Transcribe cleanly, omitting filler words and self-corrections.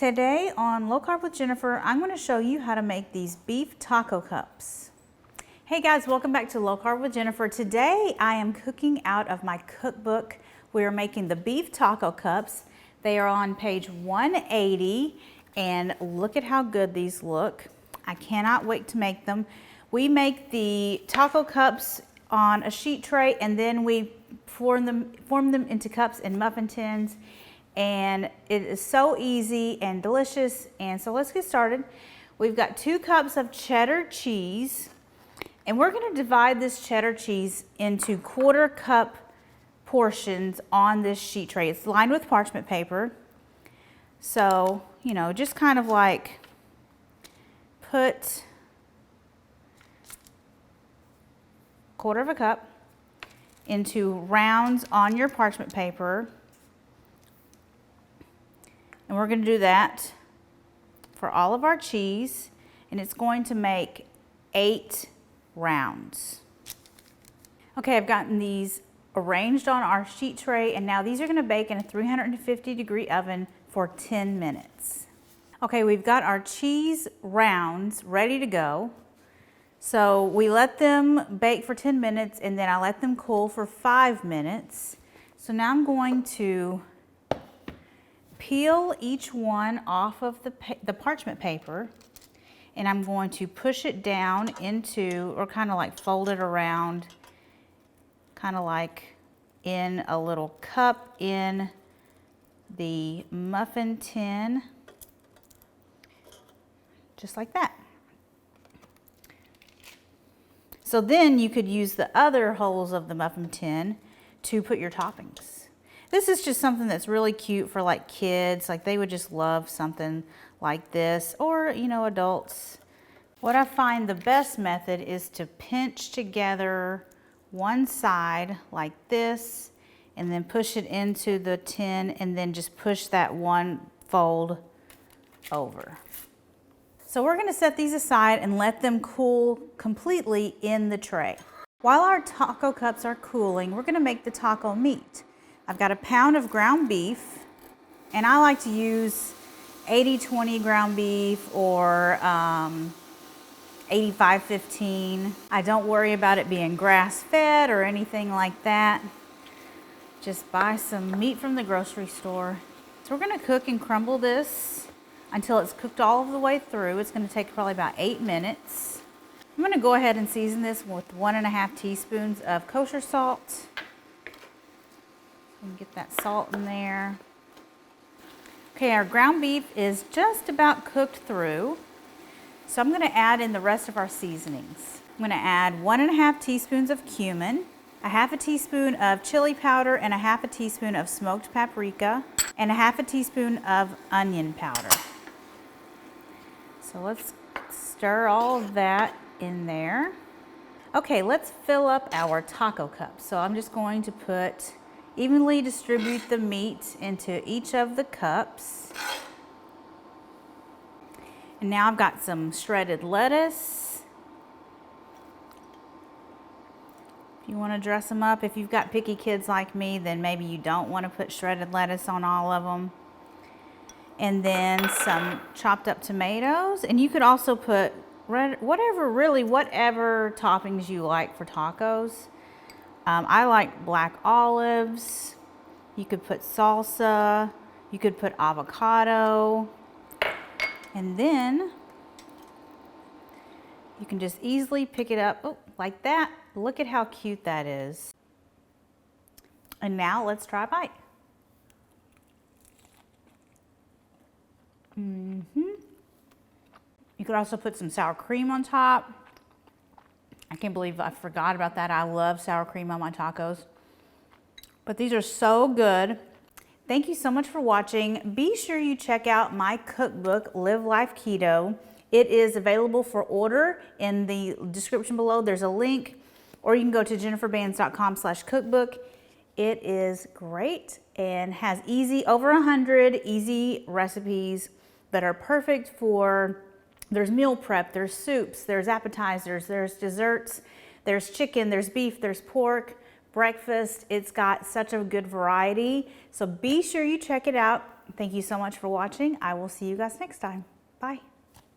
Today on Low Carb with Jennifer, I'm going to show you how to make these beef taco cups. Hey guys, welcome back to Low Carb with Jennifer. Today I am cooking out of my cookbook. We are making the beef taco cups. They are on page 180 and look at how good these look. I cannot wait to make them. We make the taco cups on a sheet tray and then we form them into cups in muffin tins. And it is so easy and delicious. And so let's get started. We've got 2 cups of cheddar cheese, and we're going to divide this cheddar cheese into 1/4 cup portions on this sheet tray. It's lined with parchment paper. So, you know, just kind of like put 1/4 cup into rounds on your parchment paper. And we're going to do that for all of our cheese, and it's going to make 8 rounds. Okay, I've gotten these arranged on our sheet tray, and now these are going to bake in a 350-degree oven for 10 minutes. Okay, we've got our cheese rounds ready to go. So we let them bake for 10 minutes, and then I let them cool for 5 minutes. So now I'm going to peel each one off of the parchment paper, and I'm going to push it down into, or kind of like fold it around, kind of like in a little cup in the muffin tin, just like that. So then you could use the other holes of the muffin tin to put your toppings. This is just something that's really cute for like kids, like they would just love something like this, or you know, adults. What I find the best method is to pinch together one side like this and then push it into the tin and then just push that one fold over. So we're going to set these aside and let them cool completely in the tray. While our taco cups are cooling, we're going to make the taco meat. I've got a pound of ground beef, and I like to use 80-20 ground beef or 85-15. I don't worry about it being grass-fed or anything like that. Just buy some meat from the grocery store. So we're going to cook and crumble this until it's cooked all of the way through. It's going to take probably about 8 minutes. I'm going to go ahead and season this with 1½ teaspoons of kosher salt. And get that salt in there. Okay, our ground beef is just about cooked through. So I'm going to add in the rest of our seasonings. I'm going to add 1½ teaspoons of cumin, 1/2 teaspoon of chili powder, and 1/2 teaspoon of smoked paprika, and 1/2 teaspoon of onion powder. So let's stir all of that in there. Okay, let's fill up our taco cups. So I'm just going to evenly distribute the meat into each of the cups. And now I've got some shredded lettuce. If you want to dress them up, if you've got picky kids like me, then maybe you don't want to put shredded lettuce on all of them. And then some chopped up tomatoes. And you could also put whatever toppings you like for tacos. I like black olives. You could put salsa. You could put avocado. And then you can just easily pick it up like that. Look at how cute that is. And now let's try a bite. You could also put some sour cream on top. I can't believe I forgot about that. I love sour cream on my tacos. But these are so good. Thank you so much for watching. Be sure you check out my cookbook, Live Life Keto. It is available for order in the description below. There's a link, or you can go to jenniferbands.com/cookbook. It is great and has over 100 easy recipes that are perfect for. There's meal prep, there's soups, there's appetizers, there's desserts, there's chicken, there's beef, there's pork, breakfast. It's got such a good variety. So be sure you check it out. Thank you so much for watching. I will see you guys next time. Bye.